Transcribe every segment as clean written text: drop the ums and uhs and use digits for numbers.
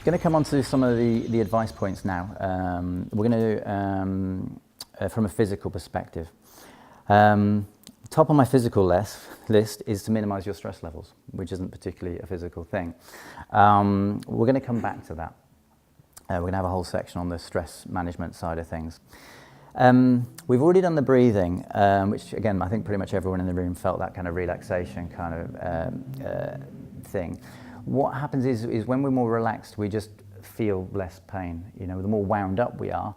Going to come on to some of the advice points now. We're going to, from a physical perspective. Top on my physical list is to minimize your stress levels, which isn't particularly a physical thing. We're going to come back to that. We're going to have a whole section on the stress management side of things. We've already done the breathing, which again, I think pretty much everyone in the room felt that kind of relaxation kind of thing. What happens is when we're more relaxed, we just feel less pain. You know, the more wound up we are,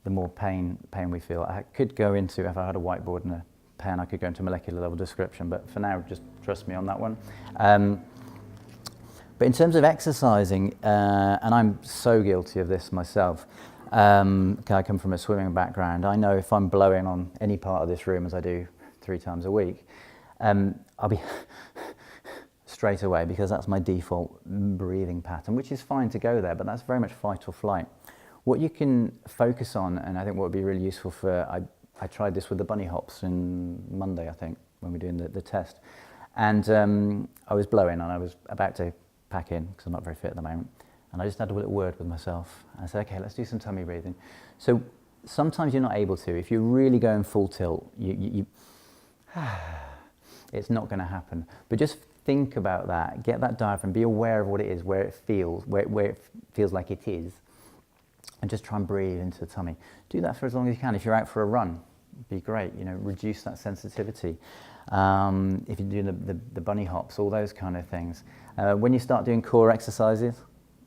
the more pain we feel. I could go into, if I had a whiteboard and a pen, I could go into molecular level description, but for now, just trust me on that one. But in terms of exercising, and I'm so guilty of this myself, I come from a swimming background. I know if I'm blowing on any part of this room, as I do 3 times a week, I'll be straight away, because that's my default breathing pattern, which is fine to go there, but that's very much fight or flight. What you can focus on, and I think what would be really useful for, I tried this with the bunny hops on Monday, I think, when we were doing the test, and I was blowing and I was about to pack in, because I'm not very fit at the moment, and I just had a little word with myself. I said, okay, let's do some tummy breathing. So sometimes you're not able to. If you're really going full tilt, it's not going to happen. But just think about that, get that diaphragm, be aware of what it is, where it feels like it is, and just try and breathe into the tummy. Do that for as long as you can. If you're out for a run, be great, you know, reduce that sensitivity. If you're doing the bunny hops, all those kind of things. When you start doing core exercises,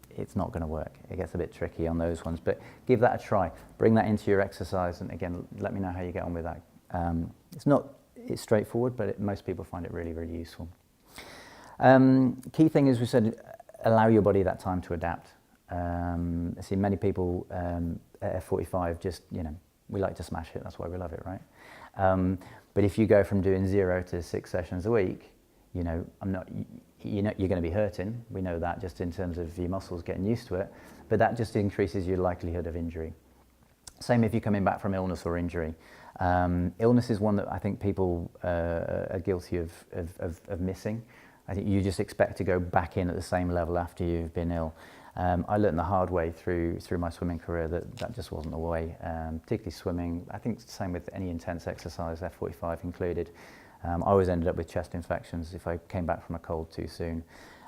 it's not going to work. It gets a bit tricky on those ones, but give that a try. Bring that into your exercise, and again, let me know how you get on with that. It's straightforward, but most people find it really, really useful. Key thing is, we said, allow your body that time to adapt. I see many people at F45 just, you know, we like to smash it, that's why we love it, right? But if you go from doing 0 to 6 sessions a week, you know, you're going to be hurting. We know that, just in terms of your muscles getting used to it, but that just increases your likelihood of injury. Same if you're coming back from illness or injury. Illness is one that I think people are guilty of missing. I think you just expect to go back in at the same level after you've been ill. I learned the hard way through my swimming career that just wasn't the way, particularly swimming. I think it's the same with any intense exercise, F45 included. I always ended up with chest infections if I came back from a cold too soon.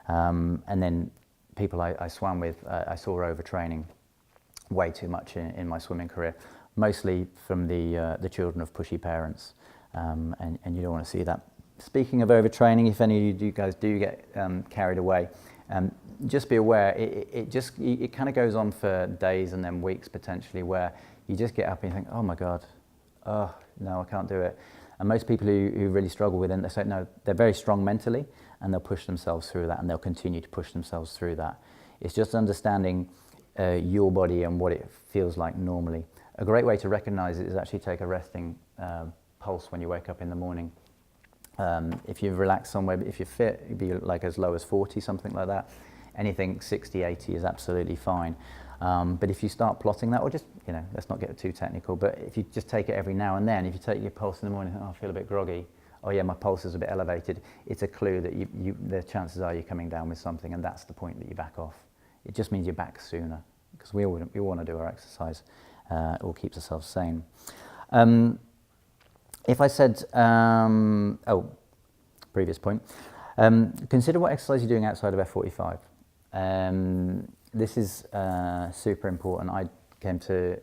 And then people I swam with, I saw overtraining way too much in my swimming career, mostly from the children of pushy parents, and you don't want to see that. Speaking of overtraining, if any of you guys do get carried away, just be aware, it kind of goes on for days and then weeks potentially, where you just get up and you think, oh my God, oh no, I can't do it. And most people who really struggle with it, they say no, they're very strong mentally, and they'll push themselves through that, and they'll continue to push themselves through that. It's just understanding your body and what it feels like normally. A great way to recognize it is actually take a resting pulse when you wake up in the morning. If you've relaxed somewhere, if you're fit, it'd be like as low as 40, something like that. Anything 60, 80 is absolutely fine. But if you start plotting that, or just, you know, let's not get too technical, but if you just take it every now and then, if you take your pulse in the morning, oh, I feel a bit groggy, oh yeah, my pulse is a bit elevated, it's a clue that the chances are you're coming down with something, and that's the point that you back off. It just means you're back sooner, because we all want to do our exercise. It all keeps ourselves sane. If I said, previous point, consider what exercise you're doing outside of F45. This is super important. I came to,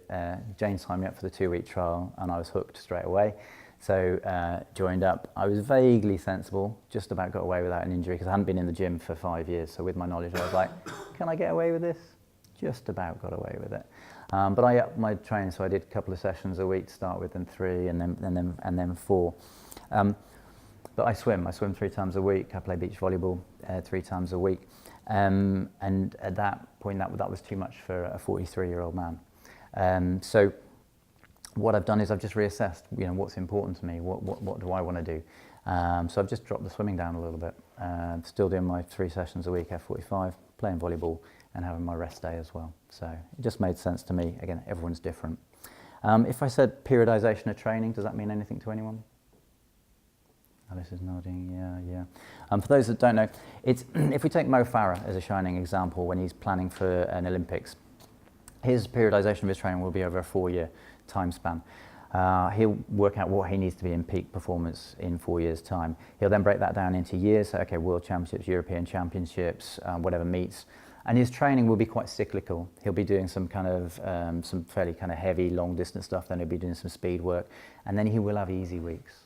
Jane signed me up for the 2-week trial, and I was hooked straight away. So joined up. I was vaguely sensible, just about got away without an injury, because I hadn't been in the gym for 5 years. So with my knowledge, I was like, can I get away with this? Just about got away with it. But I upped my training, so I did a couple of sessions a week to start with, and 3, and then 4. But I swim 3 times a week. I play beach volleyball 3 times a week. And at that point, that was too much for a 43-year-old man. So what I've done is I've just reassessed, you know, what's important to me, what do I want to do. So I've just dropped the swimming down a little bit. Still doing my 3 sessions a week, F45, playing volleyball, and having my rest day as well. So it just made sense to me. Again, everyone's different. If I said periodization of training, does that mean anything to anyone? Alice is nodding, yeah. For those that don't know, it's if we take Mo Farah as a shining example when he's planning for an Olympics, his periodization of his training will be over a 4-year time span. He'll work out what he needs to be in peak performance in 4 years' time. He'll then break that down into years, so okay, World Championships, European Championships, whatever meets, and his training will be quite cyclical. He'll be doing some kind of, some fairly kind of heavy, long distance stuff, then he'll be doing some speed work, and then he will have easy weeks.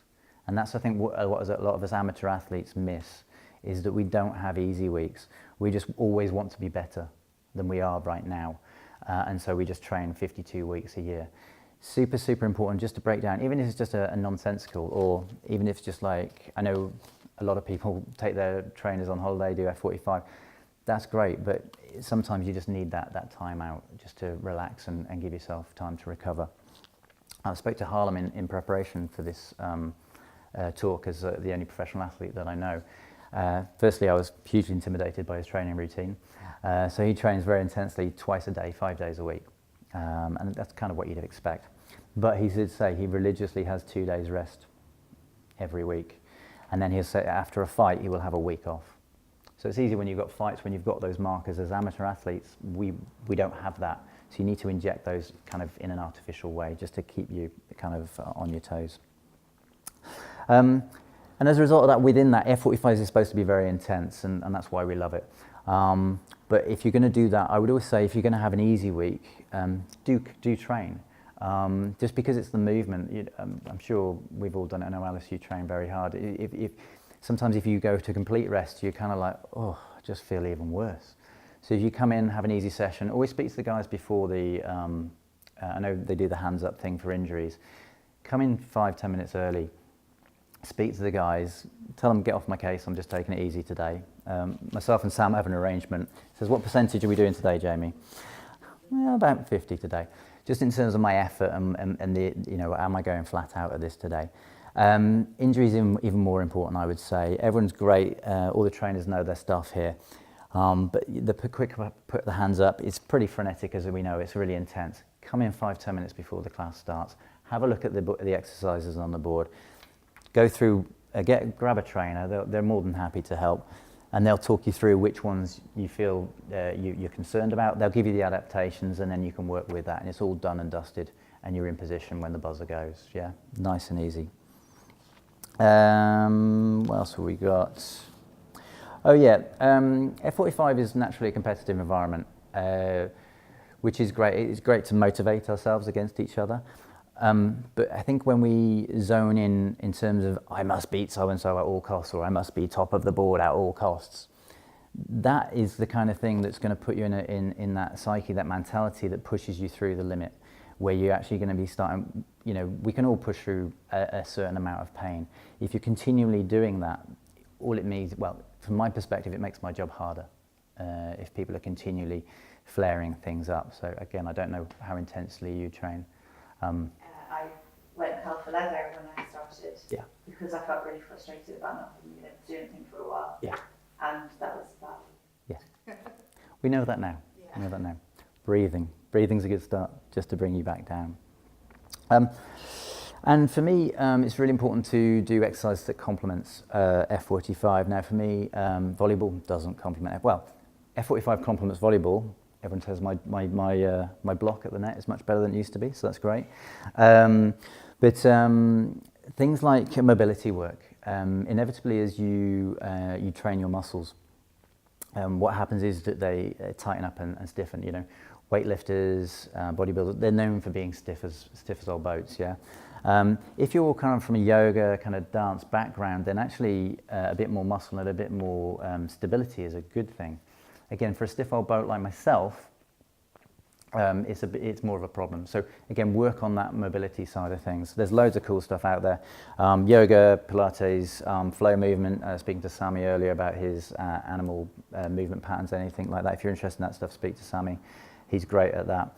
And that's, I think, what a lot of us amateur athletes miss, is that we don't have easy weeks. We just always want to be better than we are right now. And so we just train 52 weeks a year. Super, super important just to break down, even if it's just a nonsensical, or even if it's just like, I know a lot of people take their trainers on holiday, do F45. That's great, but sometimes you just need that time out just to relax and give yourself time to recover. I spoke to Harlem in preparation for this talk as the only professional athlete that I know. Firstly, I was hugely intimidated by his training routine. So he trains very intensely twice a day, 5 days a week. And that's kind of what you'd expect. But he did say he religiously has 2 days rest every week. And then he'll say after a fight, he will have a week off. So it's easy when you've got fights, when you've got those markers. As amateur athletes, we don't have that. So you need to inject those kind of in an artificial way just to keep you kind of on your toes. And as a result of that, within that, F45 is supposed to be very intense, and that's why we love it. But if you're going to do that, I would always say if you're going to have an easy week, do train. Just because it's the movement, I'm sure we've all done it. I know, Alice, you train very hard. Sometimes if you go to complete rest, you're kind of like, oh, I just feel even worse. So if you come in, have an easy session, always speak to the guys before the, I know they do the hands up thing for injuries. Come in 5-10 minutes early, speak to the guys, tell them, get off my case, I'm just taking it easy today. Myself and Sam have an arrangement. Says, what percentage are we doing today, Jamie? Well, about 50 today. Just in terms of my effort and the, am I going flat out at this today? Injuries even more important, I would say. Everyone's great. All the trainers know their stuff here. But the quick put the hands up, it's pretty frenetic, as we know. It's really intense. Come in 5-10 minutes before the class starts. Have a look at the exercises on the board. Go through, grab a trainer. They're more than happy to help. And they'll talk you through which ones you feel you're concerned about. They'll give you the adaptations, and then you can work with that. And it's all done and dusted, and you're in position when the buzzer goes. Yeah, nice and easy. What else have we got? Oh yeah, F45 is naturally a competitive environment, which is great. It's great to motivate ourselves against each other. But I think when we zone in terms of I must beat so-and-so at all costs, or I must be top of the board at all costs, that is the kind of thing that's going to put you in that psyche, that mentality that pushes you through the limit, where you're actually going to be starting, we can all push through a certain amount of pain. If you're continually doing that, all it means, well, from my perspective, it makes my job harder if people are continually flaring things up. So again, I don't know how intensely you train. I went hell for leather when I started, yeah, because I felt really frustrated about not being able to do anything for a while. Yeah. And that was bad. Yes. We know that now. Yeah. We know that now. Breathing's a good start, just to bring you back down. And for me, it's really important to do exercise that complements F45. Now, for me, volleyball doesn't complement F45 complements volleyball. Everyone says my block at the net is much better than it used to be, so that's great. But things like mobility work, inevitably as you train your muscles, what happens is that they tighten up and stiffen. Weightlifters, bodybuilders, they're known for being stiff as old boats. Yeah. If you're kind of from a yoga kind of dance background, then actually a bit more muscle and a bit more stability is a good thing. Again, for a stiff old boat like myself, it's more of a problem. So again, work on that mobility side of things. There's loads of cool stuff out there. Yoga, Pilates, flow movement. Speaking to Sammy earlier about his animal movement patterns, anything like that. If you're interested in that stuff, speak to Sammy. He's great at that.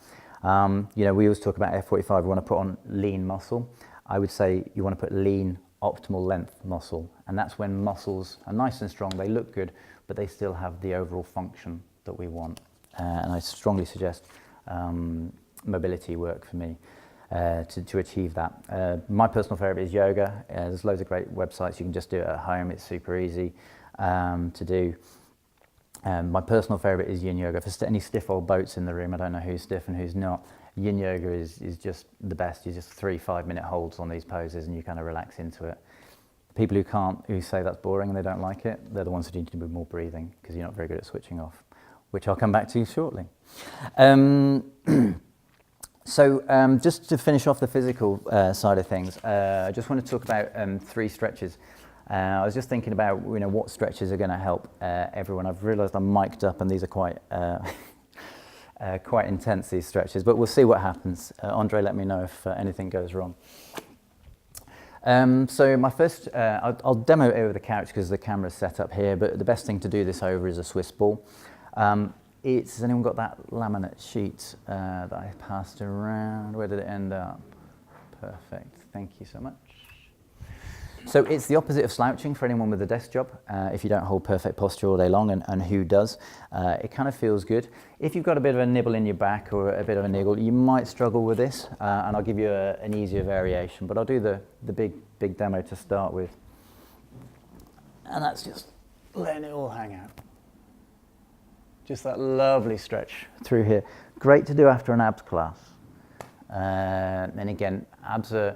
We always talk about F45. We want to put on lean muscle. I would say you want to put lean, optimal length muscle, and that's when muscles are nice and strong. They look good, but they still have the overall function that we want. And I strongly suggest mobility work for me. to achieve that. My personal favourite is yoga. There's loads of great websites. You can just do it at home. It's super easy to do. My personal favourite is Yin Yoga. For any stiff old boats in the room, I don't know who's stiff and who's not, Yin Yoga is just the best. You just 3-5 minute holds on these poses and you kind of relax into it. People who say that's boring and they don't like it, they're the ones who need to do more breathing because you're not very good at switching off, which I'll come back to shortly. So just to finish off the physical side of things, I just want to talk about 3 stretches. I was just thinking about what stretches are going to help everyone. I've realised I'm mic'd up and these are quite quite intense, these stretches, but we'll see what happens. Andre, let me know if anything goes wrong. So my first, I'll demo it over the couch because the camera's set up here, but the best thing to do this over is a Swiss ball. Has anyone got that laminate sheet that I passed around? Where did it end up? Perfect, thank you so much. So it's the opposite of slouching for anyone with a desk job, if you don't hold perfect posture all day long, and who does. It kind of feels good. If you've got a bit of a nibble in your back or a bit of a niggle, you might struggle with this, and I'll give you an easier variation, but I'll do the big demo to start with. And that's just letting it all hang out. Just that lovely stretch through here. Great to do after an abs class. And again, abs are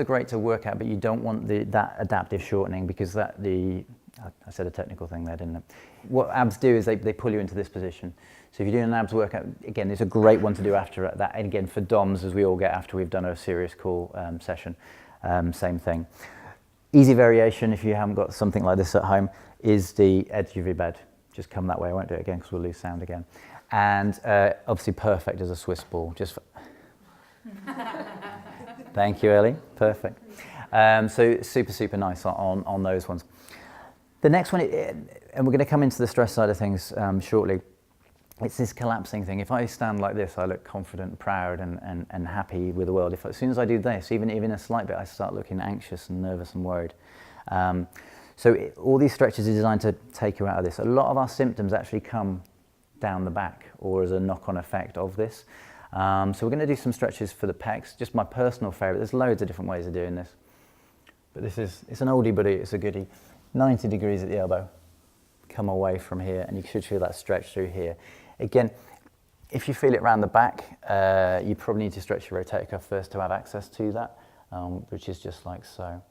great to work out, but you don't want that adaptive shortening because I said a technical thing there, didn't I? What abs do is they pull you into this position. So if you're doing an abs workout, again, it's a great one to do after that. And again, for DOMs, as we all get after we've done a serious core session, same thing. Easy variation, if you haven't got something like this at home, is the edge of your bed. Just come that way. I won't do it again because we'll lose sound again. And obviously perfect as a Swiss ball. Thank you, Ellie. Perfect. So super nice on those ones. The next one, and we're going to come into the stress side of things shortly, it's this collapsing thing. If I stand like this, I look confident, proud, and happy with the world. As soon as I do this, even a slight bit, I start looking anxious and nervous and worried. All these stretches are designed to take you out of this. A lot of our symptoms actually come down the back or as a knock-on effect of this. So we're going to do some stretches for the pecs, just my personal favourite. There's loads of different ways of doing this. But it's an oldie but it's a goodie. 90 degrees at the elbow. Come away from here and you should feel that stretch through here. Again, if you feel it around the back, you probably need to stretch your rotator cuff first to have access to that, which is just like so.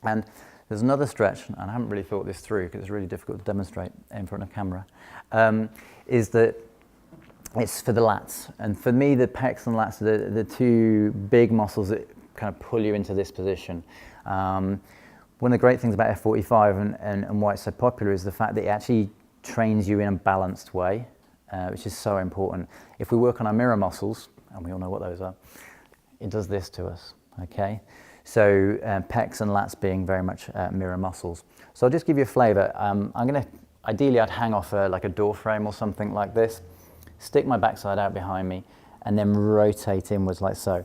And there's another stretch, and I haven't really thought this through because it's really difficult to demonstrate in front of camera, is that it's for the lats. And for me, the pecs and lats are the 2 big muscles that kind of pull you into this position. One of the great things about F45 and why it's so popular is the fact that it actually trains you in a balanced way, which is so important. If we work on our mirror muscles, and we all know what those are, it does this to us, okay? So pecs and lats being very much mirror muscles. So I'll just give you a flavour. Ideally I'd hang off like a door frame or something like this, stick my backside out behind me, and then rotate inwards like so.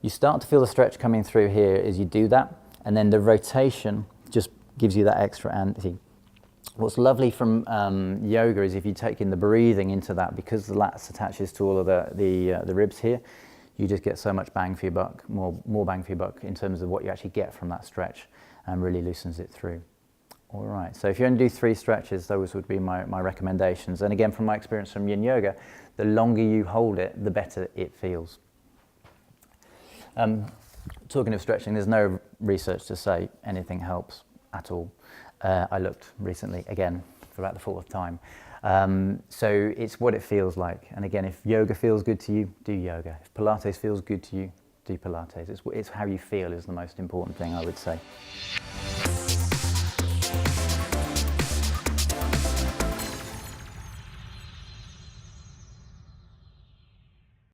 You start to feel the stretch coming through here as you do that, and then the rotation just gives you that extra anti. What's lovely from yoga is if you take in the breathing into that, because the lats attaches to all of the ribs here, you just get so much bang for your buck, more bang for your buck in terms of what you actually get from that stretch, and really loosens it through. All right, so if you only do 3 stretches, those would be my recommendations. And again, from my experience from Yin Yoga, the longer you hold it, the better it feels. Talking of stretching, there's no research to say anything helps at all. I looked recently, again, for about the 4th time. So it's what it feels like. And again, if yoga feels good to you, do yoga. If Pilates feels good to you, do Pilates. It's how you feel is the most important thing, I would say.